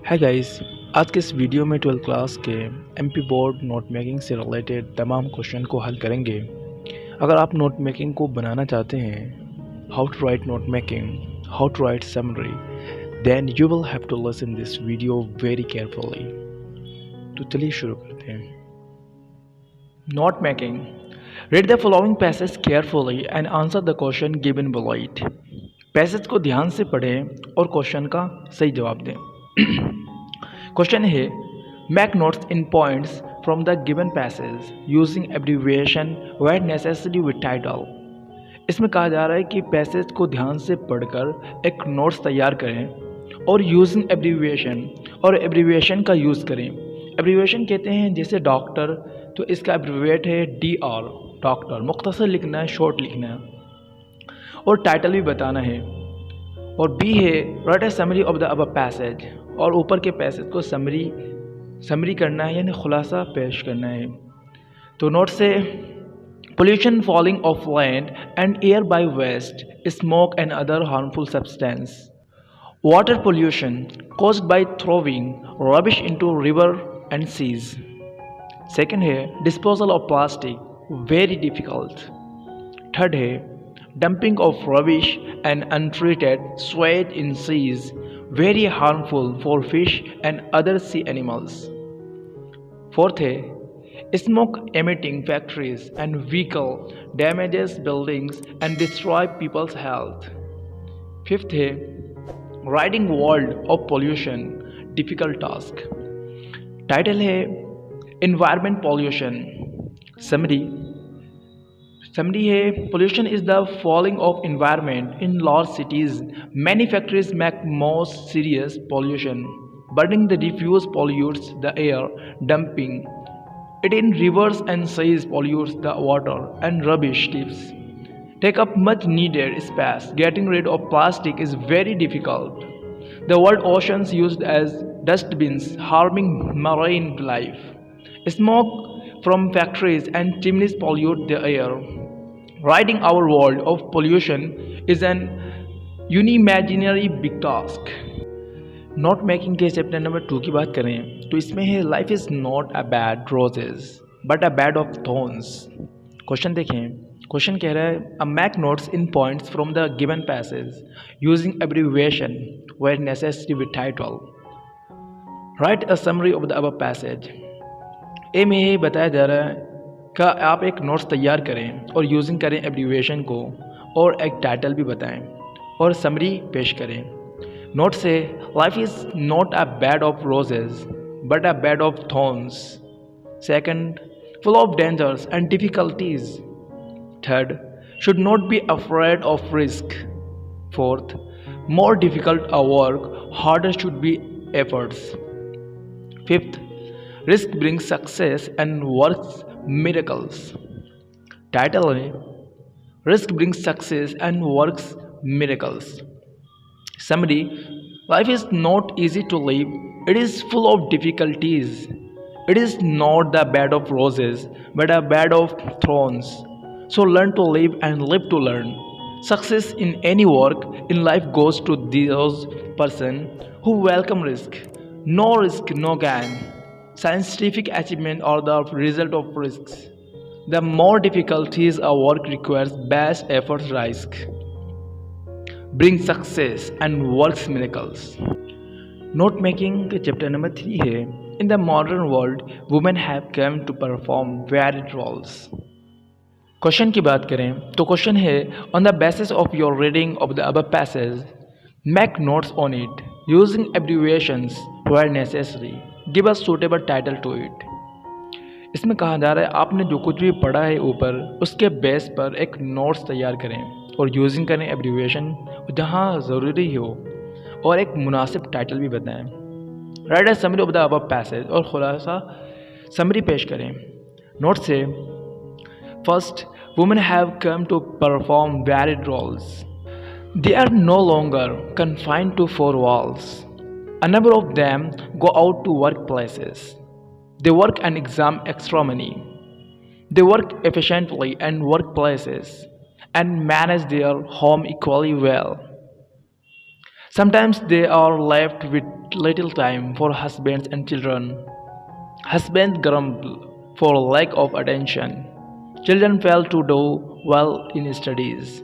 Hi guys. आज के इस वीडियो में 12th क्लास के एमपी बोर्ड नोट मेकिंग से रिलेटेड तमाम क्वेश्चन को हल करेंगे। अगर आप नोट मेकिंग को बनाना चाहते हैं, how to write note making, how to write summary, then you will have to listen this video very carefully. तो चलिए शुरू करते हैं। Note making. Read the following passage carefully and answer the question given below it. Passage को ध्यान से पढ़ें और क्वेश्चन का सही जवाब दें। क्वेश्चन है, make notes in points from the given passage using abbreviation where necessary with title. इसमें कहा जा रहा है कि पैसेज को ध्यान से पढ़कर एक नोट्स तैयार करें और यूजिंग एब्रीविएशन, और एब्रीविएशन का यूज़ करें। एब्रीविएशन कहते हैं जैसे डॉक्टर, तो इसका एब्रीविएट है DR, डॉक्टर। मुख्तसर लिखना है, शॉर्ट लिखना है, और टाइटल भी बताना है। और बी है, right a summary of the above passage, और ऊपर के पैसेज को समरी करना है, यानी खुलासा पेश करना है। तो नोट से, pollution falling of land and air by waste, smoke and other harmful substance, water pollution caused by throwing rubbish into river and seas. Second है, disposal of plastic, very difficult. Third है, dumping of rubbish and untreated sewage in seas, very harmful for fish and other sea animals. Fourth है, smoke emitting factories and vehicle damages buildings and destroy people's health. Fifth है, ridding world of pollution, difficult task. Title है, environment pollution. Summary है, pollution is the falling of environment in large cities. Many factories make most serious pollution. Burning the refuse pollutes the air. Dumping it in rivers and seas pollutes the water, and rubbish tips take up much needed space. Getting rid of plastic is very difficult. The world oceans used as dustbins, harming marine life. Smoke from factories and chimneys pollute the air. Ridding our world of pollution is an unimaginary big task. Note making के chapter number 2 की बात करें तो इसमें है, life is not a bed roses but a bed of thorns. Question देखें। Question कह रहा है, a make notes in points from the given passage using abbreviation where necessary with title. Write a summary of the above passage. A में ये बताया जा रहा है कि आप एक नोट्स तैयार करें और यूजिंग करें एब्रीविएशन को, और एक टाइटल भी बताएं और समरी पेश करें। नोट से, life is not a bed of roses but a bed of thorns. Second, full of dangers and difficulties. Third, should not be afraid of risk. Fourth, more difficult a work, harder should be efforts. Fifth, risk brings success and works miracles. Title है, risk brings success and works miracles. Summary, life is not easy to live. It is full of difficulties. It is not the bed of roses but a bed of thorns. So learn to live and live to learn. Success in any work in life goes to those person who welcome risk. No risk, no gain. Scientific achievement or the result of risks. The more difficulties a work requires, best efforts risk bring success and works miracles. Note making के chapter number 3 है, in the modern world women have come to perform varied roles. Question की बात करें तो question है, on the basis of your reading of the above passage make notes on it using abbreviations where necessary, give a suitable title to it. इसमें कहा जा रहा है, आपने जो कुछ भी पढ़ा है ऊपर, उसके बेस पर एक नोट्स तैयार करें और यूजिंग करें एब्रीविएशन जहाँ ज़रूरी हो, और एक मुनासिब टाइटल भी बताएं। Write a summary of the above passage, और खुलासा समरी पेश करें। नोट से, first, women have come to perform varied roles. They are no longer confined to four walls. A number of them go out to workplaces. They work and exam extra money. They work efficiently in workplaces and manage their home equally well. Sometimes they are left with little time for husbands and children. Husbands grumble for lack of attention. Children fail to do well in studies.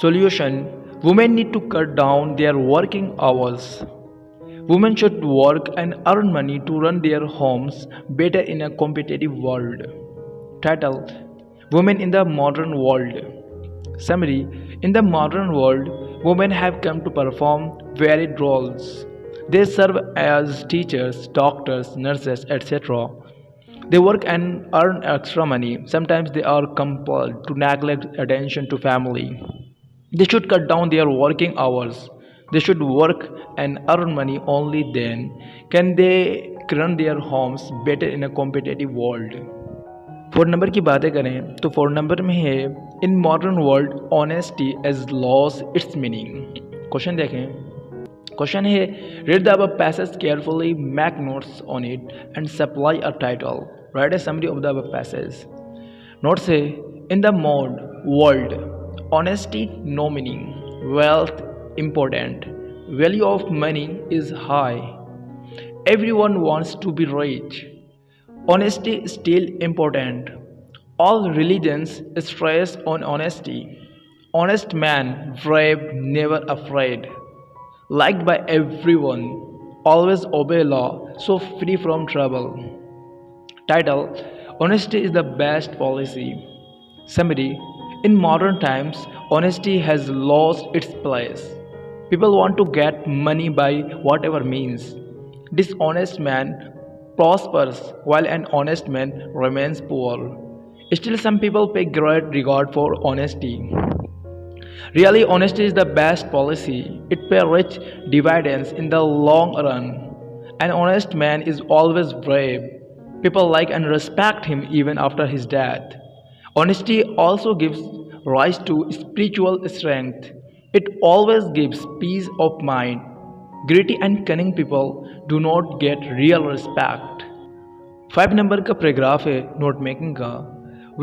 Solution: women need to cut down their working hours. Women should work and earn money to run their homes better in a competitive world. Title: Women in the Modern World. Summary: In the modern world, women have come to perform varied roles. They serve as teachers, doctors, nurses, etc. They work and earn extra money. Sometimes they are compelled to neglect attention to family. They should cut down their working hours. They should work and earn money, only then can they run their homes better in a competitive world. Phone number की बातें करें तो phone number में है in modern world honesty has lost its meaning. Question देखें। Question है read the above passage carefully, make notes on it and supply a title, write a summary of the above passage. Notes है in the mod world honesty no meaning, wealth important, value of money is high, everyone wants to be rich, honesty is still important, all religions stress on honesty, honest man brave never afraid, liked by everyone, always obey law so free from trouble. Title: Honesty is the best policy. Summary: In modern times, honesty has lost its place. People want to get money by whatever means. Dishonest man prospers while an honest man remains poor. Still, some people pay great regard for honesty. Really, honesty is the best policy. It pays rich dividends in the long run. An honest man is always brave. People like and respect him even after his death. Honesty also gives rise to spiritual strength. It always gives peace of mind. Greedy and cunning people do not get real respect. 5 number का paragraph है note making का।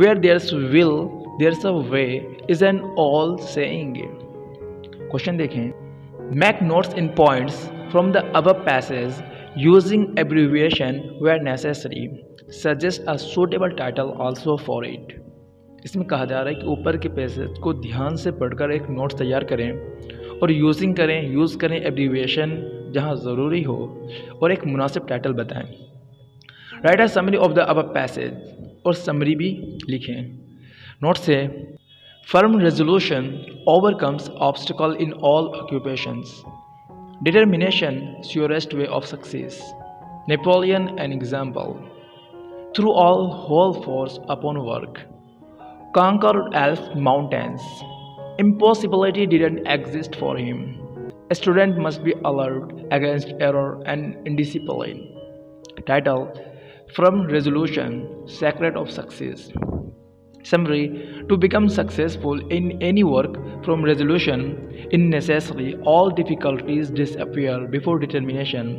Where there's will, there's a way is an all saying. Question देखें। Make notes in points from the above passage using abbreviation where necessary. Suggest a suitable title also for it. इसमें कहा जा रहा है कि ऊपर के पैसेज को ध्यान से पढ़कर एक नोट्स तैयार करें और यूज़ करें एब्रीविएशन जहां ज़रूरी हो और एक मुनासिब टाइटल बताएं। Write a summary of the above passage और समरी भी लिखें। नोट से firm resolution overcomes obstacle in all occupations, determination surest way of success, Napoleon an example, through all whole force upon work, conquered Alps mountains. Impossibility didn't exist for him. A student must be alert against error and indiscipline. Title: From Resolution, Secret of Success. Summary: To become successful in any work, from resolution in necessary, all difficulties disappear before determination.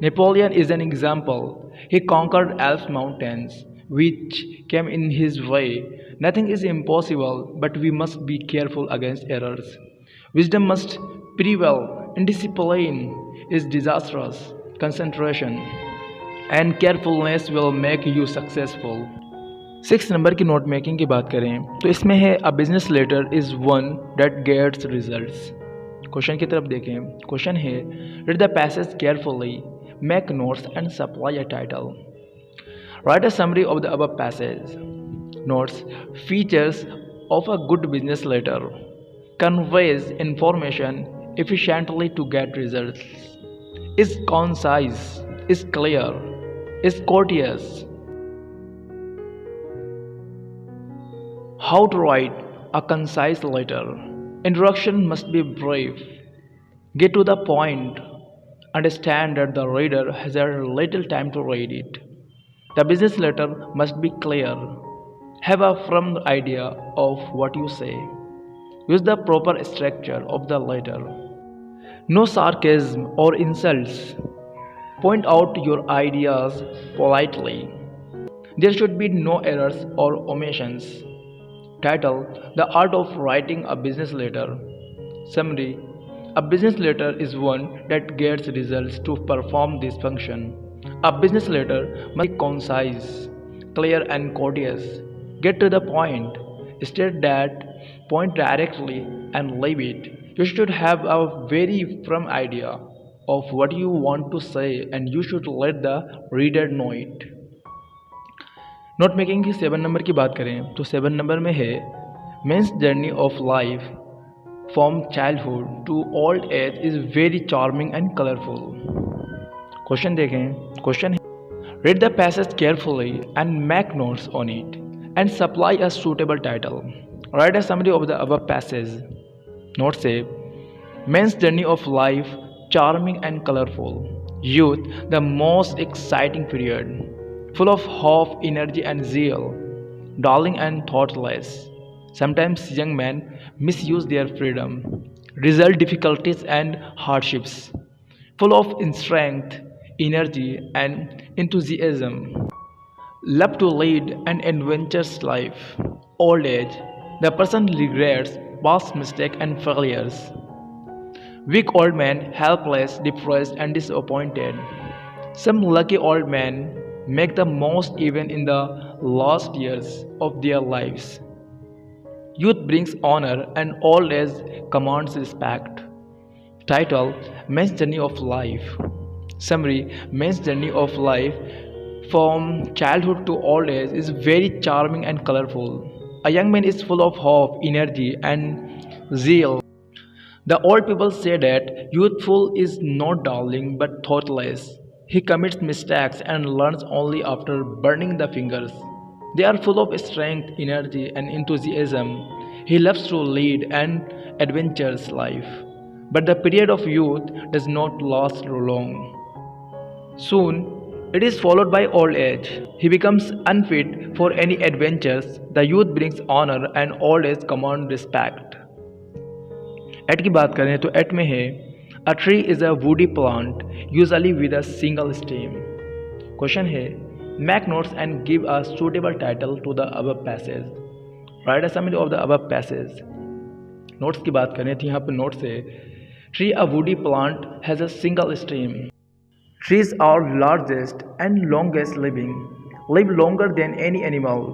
Napoleon is an example. He conquered Alps mountains, which came in his way. Nothing is impossible, but we must be careful against errors. Wisdom must prevail. Indiscipline is disastrous. Concentration and carefulness will make you successful. 6 number की note making की बात करें तो इसमें है a business letter is one that gets results. Question की तरफ देखें। क्वेश्चन है read the passage carefully, make notes and supply a title. Write a summary of the above passage. Notes: Features of a good business letter: conveys information efficiently to get results, is concise, is clear, is courteous. How to write a concise letter: introduction must be brief, get to the point, understand that the reader has a little time to read it. The business letter must be clear, have a firm idea of what you say, use the proper structure of the letter, no sarcasm or insults, point out your ideas politely, there should be no errors or omissions. Title: The Art of Writing a Business Letter. Summary: A business letter is one that gets results to perform this function. A business letter must be concise, clear, and courteous. Get to the point. State that point directly and leave it. You should have a very firm idea of what you want to say and you should let the reader know it. Note making की 7 number की बात करें तो 7 number में है men's journey of life from childhood to old age is very charming and colourful. Question देखें। Question है read the passage carefully and make notes on it and supply a suitable title. Write a summary of the above passage. Note से men's journey of life charming and colourful, youth the most exciting period, full of hope, energy, and zeal, darling and thoughtless. Sometimes young men misuse their freedom, result difficulties and hardships, full of strength, energy, and enthusiasm, love to lead an adventurous life. Old age, the person regrets past mistakes and failures. Weak old men, helpless, depressed, and disappointed. Some lucky old men make the most even in the last years of their lives. Youth brings honor and old age commands respect. Title: Men's Journey of Life. Summary: Men's journey of life from childhood to old age is very charming and colorful. A young man is full of hope, energy, and zeal. The old people say that youthful is not darling but thoughtless. He commits mistakes and learns only after burning the fingers. They are full of strength, energy, and enthusiasm. He loves to lead an adventurous life. But the period of youth does not last long. Soon, it is followed by old age. He becomes unfit for any adventures. The youth brings honor and old age commands respect. Eight की बात करें तो eight में है a tree is a woody plant usually with a single stem. Question है make notes and give a suitable title to the above passage. Write a summary of the above passage. Notes की बात करें तो यहाँ पर notes है tree a woody plant has a single stem. Trees are largest and longest live longer than any animal.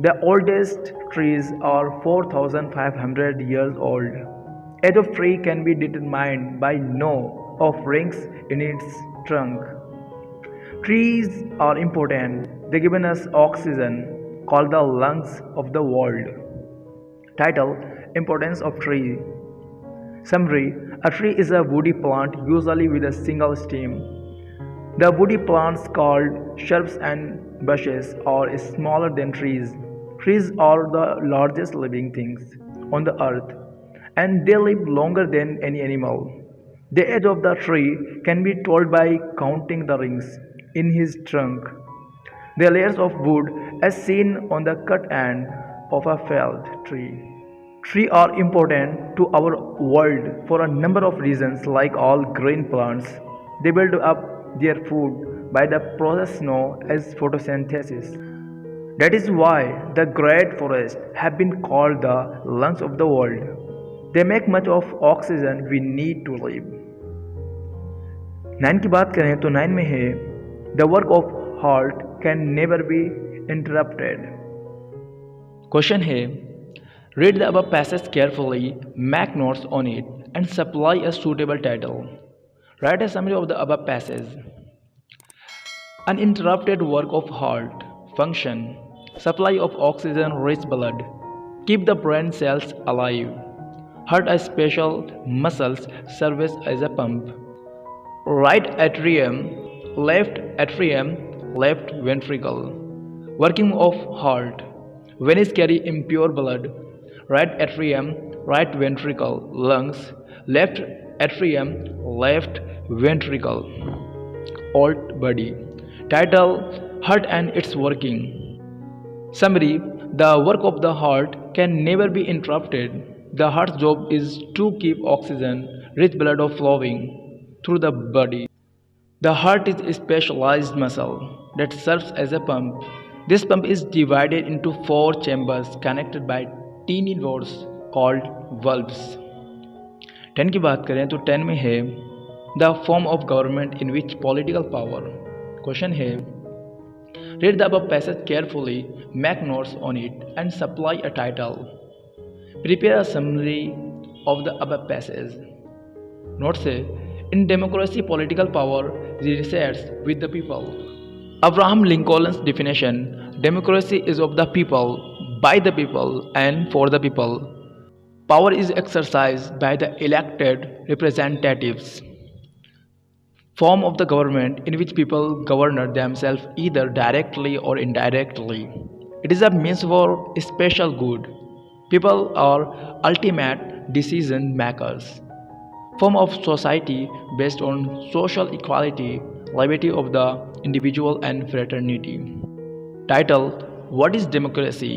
The oldest trees are 4,500 years old. Age of tree can be determined by know of rings in its trunk. Trees are important. They give us oxygen, called the lungs of the world. Title: Importance of tree. Summary: A tree is a woody plant, usually with a single stem. The woody plants called shrubs and bushes are smaller than trees. Trees are the largest living things on the earth, and they live longer than any animal. The age of the tree can be told by counting the rings in his trunk, the layers of wood as seen on the cut end of a felled tree. Trees are important to our world for a number of reasons. Like all green plants, they build up their food by the process known as photosynthesis. That is why the great forests have been called the lungs of the world. They make much of oxygen we need to live. 9 की बात करें तो 9 में है The work of heart can never be interrupted. Question है Read the above passage carefully, make notes on it, and supply a suitable title. Write a summary of the above passage. Uninterrupted work of heart. Function: supply of oxygen-rich blood. Keep the brain cells alive. Heart a special muscles serves as a pump. Right atrium, left ventricle. Working of heart: veins carry impure blood. Right atrium, right ventricle. Lungs: left atrium, left ventricle. Alt body. Title: Heart and its working. Summary: The work of the heart can never be interrupted. The heart's job is to keep oxygen-rich blood flowing through the body. The heart is a specialized muscle that serves as a pump. This pump is divided into 4 chambers connected by tiny rods called valves. 10 की बात करें तो 10 में है the form of government in which political power. Question है read the above passage carefully, make notes on it and supply a title. Prepare a summary of the above passage. Note से in democracy political power resides with the people. Abraham Lincoln's definition, democracy is of the people, by the people and for the people. Power is exercised by the elected representatives. Form of the government in which people govern themselves either directly or indirectly. It is a means for special good. People are ultimate decision makers. Form of society based on social equality, liberty of the individual and fraternity. Title: What is democracy?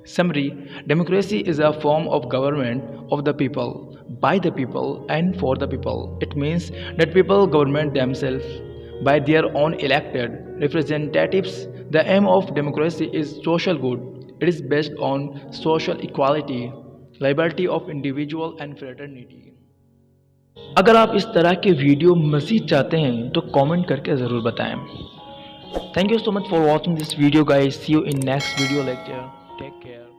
Summary: democracy is a form of government of the people, by the people and for the people. It means that people govern themselves by their own elected representatives. The aim of democracy is social good. It is based on social equality, liberty of individual and fraternity. अगर आप इस तरह के video मज़ीद चाहते हैं तो comment करके ज़रूर बताएं। Thank you so much for watching this video guys. See you in next video lecture. Take care.